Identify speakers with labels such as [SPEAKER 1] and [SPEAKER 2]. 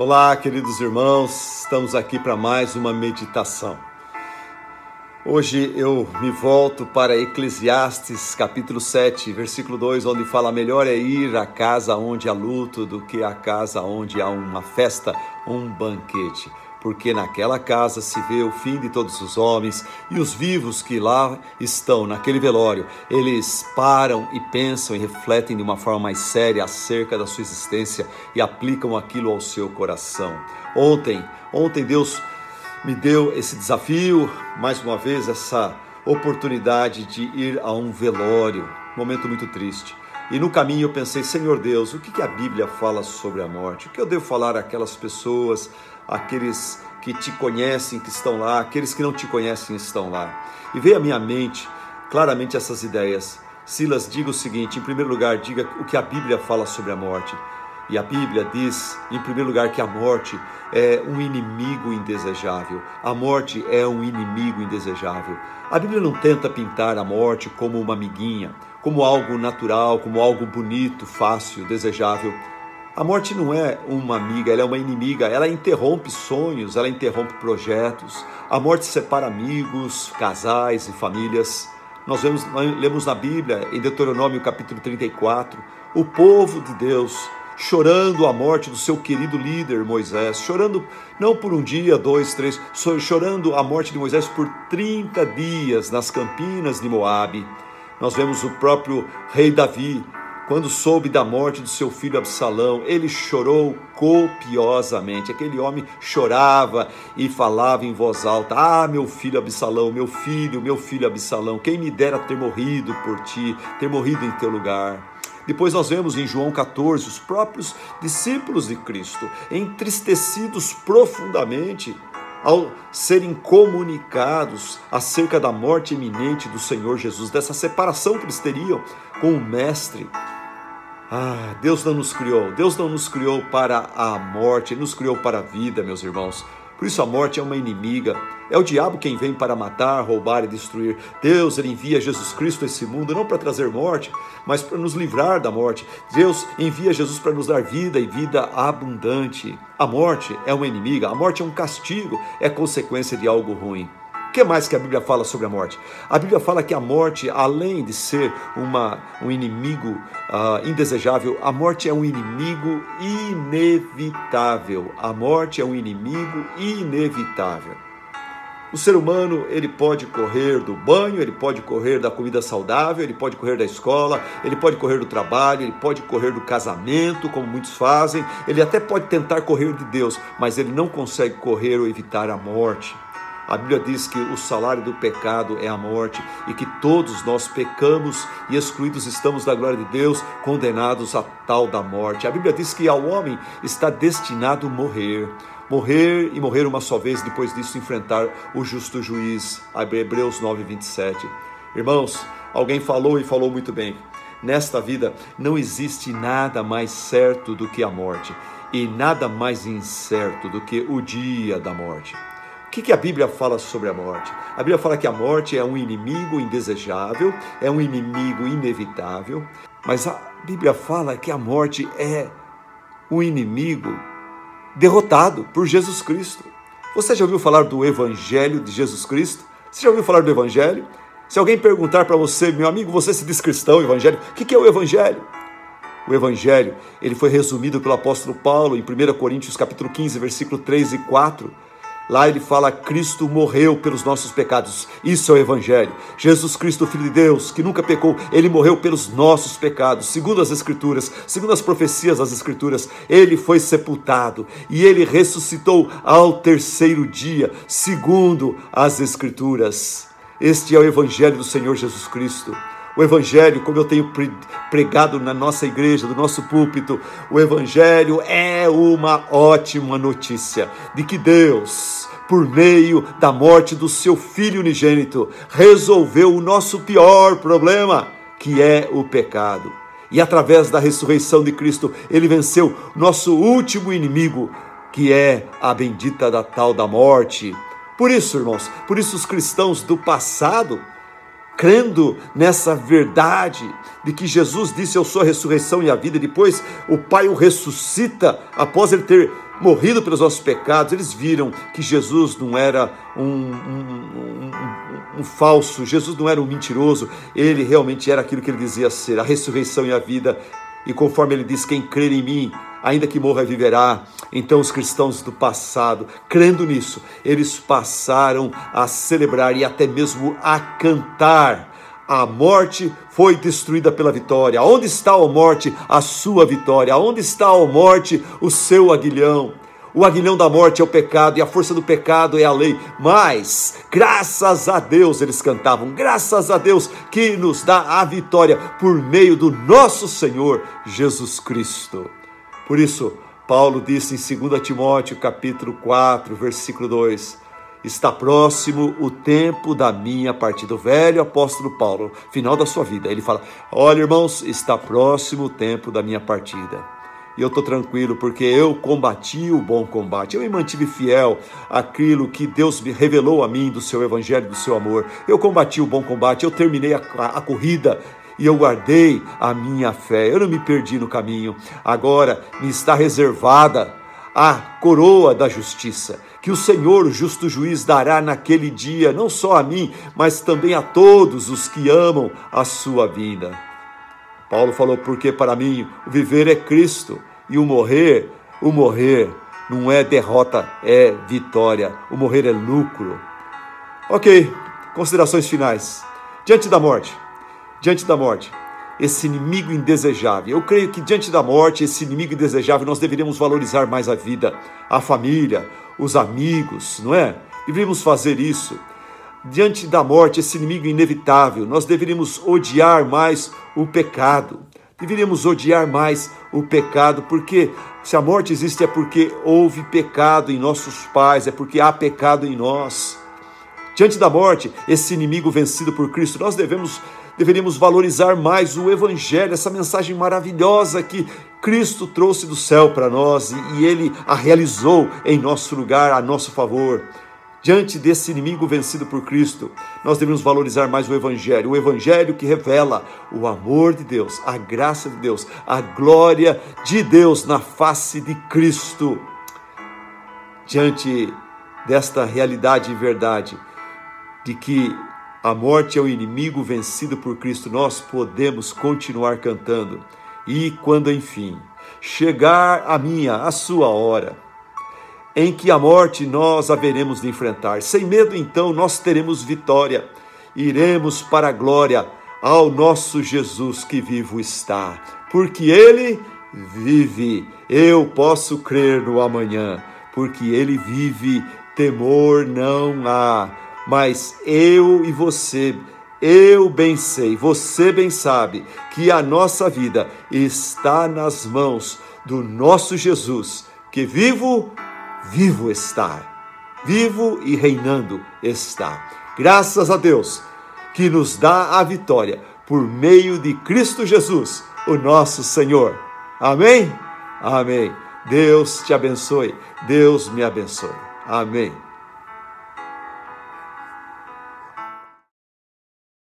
[SPEAKER 1] Olá, queridos irmãos, estamos aqui para mais uma meditação. Hoje eu me volto para Eclesiastes capítulo 7, versículo 2, onde fala: melhor é ir à casa onde há luto do que à casa onde há uma festa, um banquete. Porque naquela casa se vê o fim de todos os homens, e os vivos que lá estão, naquele velório, eles param e pensam e refletem de uma forma mais séria acerca da sua existência e aplicam aquilo ao seu coração. Ontem Deus me deu esse desafio, mais uma vez, essa oportunidade de ir a um velório, um momento muito triste. E no caminho eu pensei: Senhor Deus, o que a Bíblia fala sobre a morte? O que eu devo falar àquelas pessoas, aqueles que te conhecem, que estão lá, aqueles que não te conhecem, estão lá? E veio à minha mente claramente essas ideias. Silas, diga o seguinte: em primeiro lugar, diga o que a Bíblia fala sobre a morte. E a Bíblia diz, em primeiro lugar, que a morte é um inimigo indesejável. A morte é um inimigo indesejável. A Bíblia não tenta pintar a morte como uma amiguinha, como algo natural, como algo bonito, fácil, desejável. A morte não é uma amiga, ela é uma inimiga. Ela interrompe sonhos, ela interrompe projetos. A morte separa amigos, casais e famílias. Nós lemos na Bíblia, em Deuteronômio capítulo 34, o povo de Deus chorando a morte do seu querido líder Moisés, chorando não por um dia, 2, 3, chorando a morte de Moisés por 30 dias nas campinas de Moabe. Nós vemos o próprio rei Davi, quando soube da morte do seu filho Absalão, ele chorou copiosamente. Aquele homem chorava e falava em voz alta: ah, meu filho Absalão, meu filho Absalão, quem me dera ter morrido por ti, ter morrido em teu lugar. Depois nós vemos em João 14, os próprios discípulos de Cristo, entristecidos profundamente ao serem comunicados acerca da morte iminente do Senhor Jesus, dessa separação que eles teriam com o Mestre. Deus não nos criou para a morte, Ele nos criou para a vida, meus irmãos. Por isso a morte é uma inimiga, é o diabo quem vem para matar, roubar e destruir. Deus, Ele envia Jesus Cristo a esse mundo, não para trazer morte, mas para nos livrar da morte. Deus envia Jesus para nos dar vida e vida abundante. A morte é uma inimiga, a morte é um castigo, é consequência de algo ruim. O que mais que a Bíblia fala sobre a morte? A Bíblia fala que a morte, além de ser um inimigo indesejável, a morte é um inimigo inevitável. A morte é um inimigo inevitável. O ser humano, ele pode correr do banho, ele pode correr da comida saudável, ele pode correr da escola, ele pode correr do trabalho, ele pode correr do casamento, como muitos fazem, ele até pode tentar correr de Deus, mas ele não consegue correr ou evitar a morte. A Bíblia diz que o salário do pecado é a morte e que todos nós pecamos e excluídos estamos da glória de Deus, condenados a tal da morte. A Bíblia diz que ao homem está destinado a morrer e morrer uma só vez, depois disso enfrentar o justo juiz. Hebreus 9, 27. Irmãos, alguém falou e falou muito bem: nesta vida não existe nada mais certo do que a morte e nada mais incerto do que o dia da morte. O que a Bíblia fala sobre a morte? A Bíblia fala que a morte é um inimigo indesejável, é um inimigo inevitável, mas a Bíblia fala que a morte é um inimigo derrotado por Jesus Cristo. Você já ouviu falar do Evangelho de Jesus Cristo? Você já ouviu falar do Evangelho? Se alguém perguntar para você: meu amigo, você se diz cristão, evangélico, o que é o Evangelho? O Evangelho, ele foi resumido pelo apóstolo Paulo em 1 Coríntios capítulo 15, versículo 3 e 4. Lá ele fala: Cristo morreu pelos nossos pecados. Isso é o Evangelho. Jesus Cristo, Filho de Deus, que nunca pecou, Ele morreu pelos nossos pecados, segundo as Escrituras, segundo as profecias das Escrituras. Ele foi sepultado e Ele ressuscitou ao terceiro dia, segundo as Escrituras. Este é o Evangelho do Senhor Jesus Cristo. O Evangelho, como eu tenho pregado na nossa igreja, do nosso púlpito, o Evangelho é uma ótima notícia de que Deus, por meio da morte do seu Filho unigênito, resolveu o nosso pior problema, que é o pecado. E através da ressurreição de Cristo, Ele venceu nosso último inimigo, que é a bendita da tal da morte. Por isso, irmãos, por isso os cristãos do passado, crendo nessa verdade de que Jesus disse: eu sou a ressurreição e a vida, e depois o Pai o ressuscita após ele ter morrido pelos nossos pecados, eles viram que Jesus não era um falso, Jesus não era um mentiroso, ele realmente era aquilo que ele dizia ser, a ressurreição e a vida. E conforme ele diz, quem crer em mim, ainda que morra, viverá. Então os cristãos do passado, crendo nisso, eles passaram a celebrar e até mesmo a cantar. A morte foi destruída pela vitória. Onde está, ó morte, a sua vitória? Onde está, ó morte, o seu aguilhão? O aguilhão da morte é o pecado e a força do pecado é a lei. Mas, graças a Deus, eles cantavam, graças a Deus que nos dá a vitória por meio do nosso Senhor Jesus Cristo. Por isso, Paulo disse em 2 Timóteo, capítulo 4, versículo 2, está próximo o tempo da minha partida. O velho apóstolo Paulo, final da sua vida, ele fala, olha irmãos, está próximo o tempo da minha partida. E eu estou tranquilo porque eu combati o bom combate, eu me mantive fiel àquilo que Deus me revelou a mim do seu evangelho, do seu amor. Eu combati o bom combate, eu terminei a corrida e eu guardei a minha fé, eu não me perdi no caminho. Agora me está reservada a coroa da justiça, que o Senhor, o justo juiz, dará naquele dia, não só a mim, mas também a todos os que amam a sua vinda. Paulo falou, porque para mim o viver é Cristo e o morrer não é derrota, é vitória. O morrer é lucro. Ok, considerações finais. Diante da morte, esse inimigo indesejável. Eu creio que diante da morte, esse inimigo indesejável, nós deveríamos valorizar mais a vida, a família, os amigos, não é? Deveríamos fazer isso. Diante da morte, esse inimigo inevitável, nós deveríamos odiar mais o pecado. Deveríamos odiar mais o pecado, porque se a morte existe é porque houve pecado em nossos pais, é porque há pecado em nós. Diante da morte, esse inimigo vencido por Cristo, nós deveríamos valorizar mais o Evangelho, essa mensagem maravilhosa que Cristo trouxe do céu para nós e Ele a realizou em nosso lugar, a nosso favor. Diante desse inimigo vencido por Cristo, nós devemos valorizar mais o Evangelho que revela o amor de Deus, a graça de Deus, a glória de Deus na face de Cristo. Diante desta realidade e verdade de que a morte é o inimigo vencido por Cristo, nós podemos continuar cantando. E quando, enfim, chegar a sua hora, em que a morte nós haveremos de enfrentar. Sem medo, então, nós teremos vitória. Iremos para a glória ao nosso Jesus que vivo está. Porque Ele vive. Eu posso crer no amanhã. Porque Ele vive, temor não há. Mas eu e você, eu bem sei, você bem sabe, que a nossa vida está nas mãos do nosso Jesus, que vivo está, vivo e reinando está. Graças a Deus que nos dá a vitória por meio de Cristo Jesus, o nosso Senhor. Amém? Amém. Deus te abençoe. Deus me abençoe. Amém.